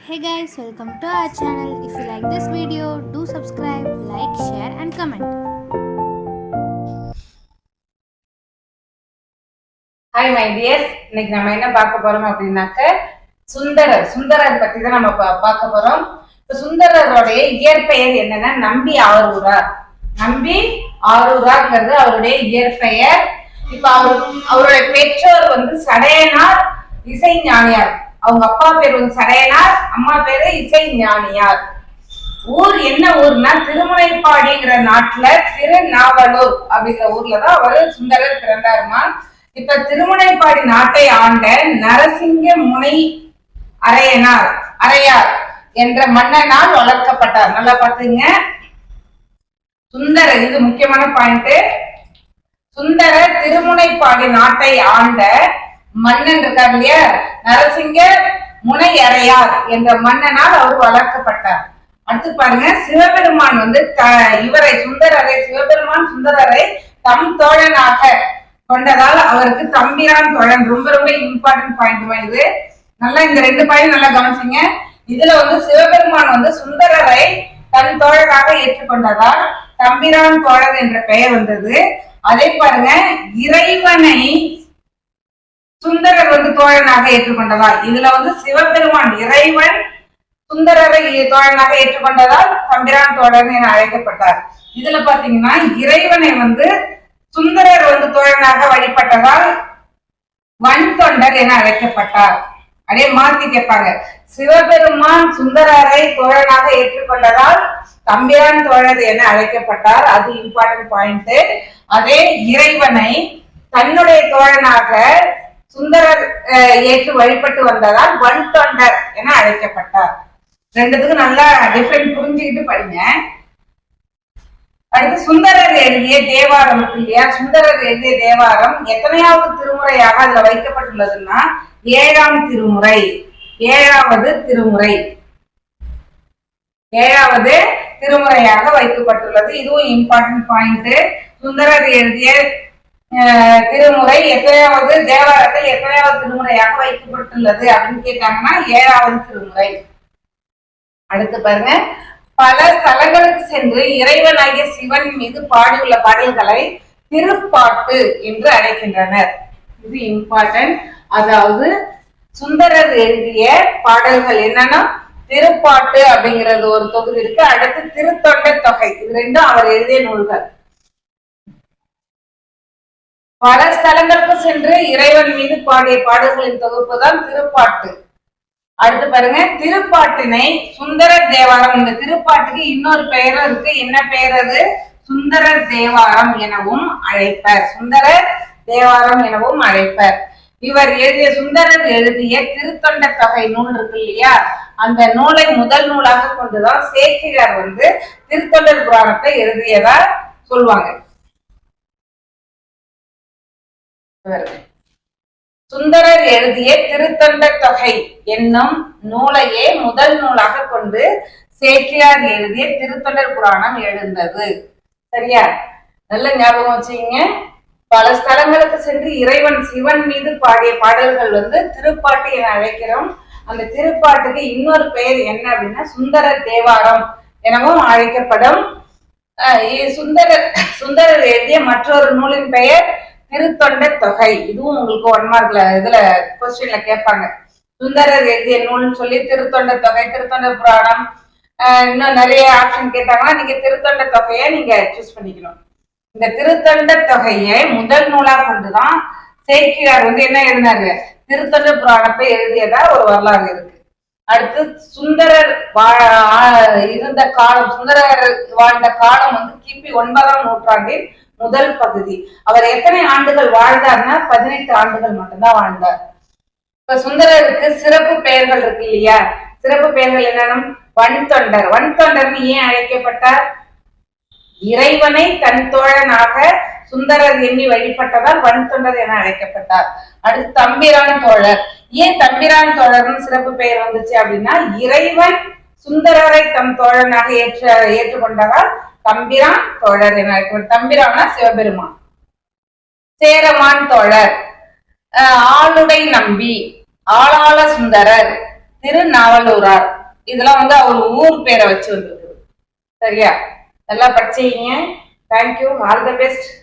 Hey guys, welcome to our channel. If you like this video, do subscribe, like, share and comment. Hi my tears, இன்னைக்கு நம்ம என்ன பார்க்க போறோம் அப்படின்னாக்க சுந்தரர் பத்தி தான் நம்ம பார்க்க போறோம். இப்ப சுந்தரருடைய இயற்பெயர் என்னன்னா நம்பி ஆரூராங்கிறது அவருடைய இயற்பெயர். இப்ப அவருடைய பெற்றோர் சடையனார் இசை ஞானியார். அவங்க அப்பா பேர் சடையனார், அம்மா பேரு இசை ஞானியார். ஊர் என்ன ஊர்னா திருமுனைப்பாடிங்கிற நாட்டுல திருநாவலூர் அப்படிங்கிற ஊர்லதான் அவரு சுந்தரர் பிறந்தாருமா. இப்ப திருமுனைப்பாடி நாட்டை ஆண்ட நரசிங்க முனை அரையார் என்ற மன்னனால் வளர்க்கப்பட்டார். நல்லா பாத்துங்க, சுந்தரர், இது முக்கியமான பாயிண்ட். சுந்தரர் திருமுனைப்பாடி நாட்டை ஆண்ட மன்னன் இருக்கார் இல்லையா, நரசிங்க முனை அரையார் என்ற மன்னனால் அவர் வளர்க்கப்பட்டார். அடுத்து பாருங்க, சிவபெருமான் சுந்தரரை தம் தோழனாக கொண்டதால் அவருக்கு தம்பிரான் தோழன். ரொம்ப ரொம்ப இம்பார்ட்டன்ட் பாயிண்ட் இது. நல்லா இந்த ரெண்டு பாயிண்ட் நல்லா கவனிச்சிங்க. இதுல சிவபெருமான் சுந்தரரை தன் தோழனாக ஏற்றுக்கொண்டதால் தம்பிரான் தோழன் என்ற பெயர் வந்தது. அதே பாருங்க, இறைவனை சுந்தரர் தோழனாக ஏற்றுக்கொண்டதால், இதுல சிவபெருமான் இறைவன் சுந்தரரை தோழனாக ஏற்றுக்கொண்டதால் தம்பிரான் தோழன் என அழைக்கப்பட்டார். இதுல பாத்தீங்கன்னா இறைவனை சுந்தரர் தோழனாக வழிபட்டதால் வன் தொண்டர் என அழைக்கப்பட்டார். அதே மாத்தி கேட்பாங்க, சிவபெருமான் சுந்தரரை தோழனாக ஏற்றுக்கொண்டதால் தம்பிரான் தோழர் என அழைக்கப்பட்டார். அது இம்பார்ட்டன்ட் பாயிண்ட். அதே இறைவனை தன்னுடைய தோழனாக சுந்தரர் ஏற்று வழிபட்டு வந்ததால் வன் தொண்டர் என அழைக்கப்பட்டார். ரெண்டுத்துக்கும் நல்லா டிஃபரெண்ட் புரிஞ்சுக்கிட்டு படிங்க. அடுத்து சுந்தரர் எழுதிய தேவாரம் இருக்கு இல்லையா, சுந்தரர் எழுதிய தேவாரம் எத்தனையாவது திருமுறையாக அதுல வைக்கப்பட்டுள்ளதுன்னா ஏழாவது திருமுறையாக வைக்கப்பட்டுள்ளது. இதுவும் இம்பார்ட்டன்ட் பாயிண்ட். சுந்தரர் எழுதிய திருமுறை எத்தனையாவது தேவாரத்தில் எத்தனையாவது திருமுறையாக வைக்கப்பட்டுள்ளது அப்படின்னு கேட்டாங்கன்னா ஏழாவது திருமுறை. அடுத்து பாருங்க, பல ஸ்தலங்களுக்கு சென்று இறைவனாகிய சிவன் மீது பாடியுள்ள பாடல்களை திருப்பாட்டு என்று அழைக்கின்றனர். இது இம்பார்ட்டன்ட். அதாவது சுந்தரர் எழுதிய பாடல்கள் என்னன்னா திருப்பாட்டு அப்படிங்கிறது ஒரு தொகுதி இருக்கு. அடுத்து திருத்தொண்ட தொகை, இது ரெண்டும் அவர் எழுதிய நூல்கள். பல ஸ்தலங்களுக்கு சென்று இறைவன் மீது பாடிய பாடல்களின் தொகுப்பு தான் திருப்பாட்டு. அடுத்து பாருங்க, திருப்பாட்டினை சுந்தரர் தேவாரம். இந்த திருப்பாட்டுக்கு இன்னொரு பெயரும் இருக்கு. என்ன பெயர் அது? சுந்தரர் தேவாரம் எனவும் அழைப்பர். சுந்தரர் எழுதிய திருத்தொண்ட தொகை நூல் இருக்கு இல்லையா, அந்த நூலை முதல் நூலாக கொண்டுதான் சேக்கிழார் திருத்தொண்டர் புராணத்தை எழுதியதா சொல்லுவாங்க. சுந்தரர் எழுதிய திருத்தொண்ட தொகை என்னும் நூலையே முதல் நூலாக கொண்டு சேக்கிழார் எழுதிய திருத்தொண்டர் புராணம் எழுந்தது. சரியா? நல்ல ஞாபகம் வச்சுங்க. பல ஸ்தலங்களுக்கு சென்று இறைவன் சிவன் மீது பாடிய பாடல்கள் திருப்பாட்டு என அழைக்கிறோம். அந்த திருப்பாட்டுக்கு இன்னொரு பெயர் என்ன அப்படின்னா சுந்தரர் தேவாரம் எனவும் அழைக்கப்படும். சுந்தரர் எழுதிய மற்றொரு நூலின் பெயர் திருத்தொண்ட தொகை. இதுவும் உங்களுக்கு 1 மார்க்ல இதுல கொஸ்டின்ல கேட்பாங்க. சுந்தரர் எழுதிய நூல்னு சொல்லி திருத்தொண்ட தொகை, திருத்தொண்ட புராணம், இன்னும் நிறைய ஆப்ஷன் கேட்டாங்கன்னா நீங்க திருத்தொண்ட தொகையை நீங்க சூஸ் பண்ணிக்கணும். இந்த திருத்தொண்ட தொகையை முதல் நூலா கொண்டுதான் சேக்கிழார் என்ன எழுதினாரு, திருத்தொண்ட புராணத்தை எழுதியதா ஒரு வரலாறு இருக்கு. அடுத்து சுந்தரர் இருந்த காலம், சுந்தரர் வாழ்ந்த காலம் கிபி 9ஆம் நூற்றாண்டில் முதல் பகுதி. அவர் எத்தனை ஆண்டுகள் வாழ்ந்தார்னா 18 ஆண்டுகள் மட்டும்தான் வாழ்ந்தார். இப்ப சுந்தரருக்கு சிறப்பு பெயர்கள் இருக்கு இல்லையா, சிறப்பு பெயர்கள் என்னன்னா வன் தொண்டர்னு ஏன் அழைக்கப்பட்டார்? இறைவனை தன் தோழனாக சுந்தரர் எண்ணி வழிபட்டதால் வன் தொண்டர் என அழைக்கப்பட்டார். அடுத்து தம்பிரான் தோழர். ஏன் தம்பிரான் தோழர்னு சிறப்பு பெயர் வந்துச்சு அப்படின்னா இறைவன் சுந்தரரை தம் தோழனாக ஏற்றுக்கொண்டதால் தம்பிரான் தோழர் என அழைக்கப்பட்டார். தம்பிரான்னா சிவபெருமான். சேரமான் தோழர், ஆளுடை நம்பி, ஆளாள சுந்தரர், திருநாவலூரார். இதெல்லாம் வந்து அவர் ஊர் பேரை வச்சு வந்திருக்கு. சரியா? நல்லா படிச்சீங்க. தேங்க்யூ. All the best.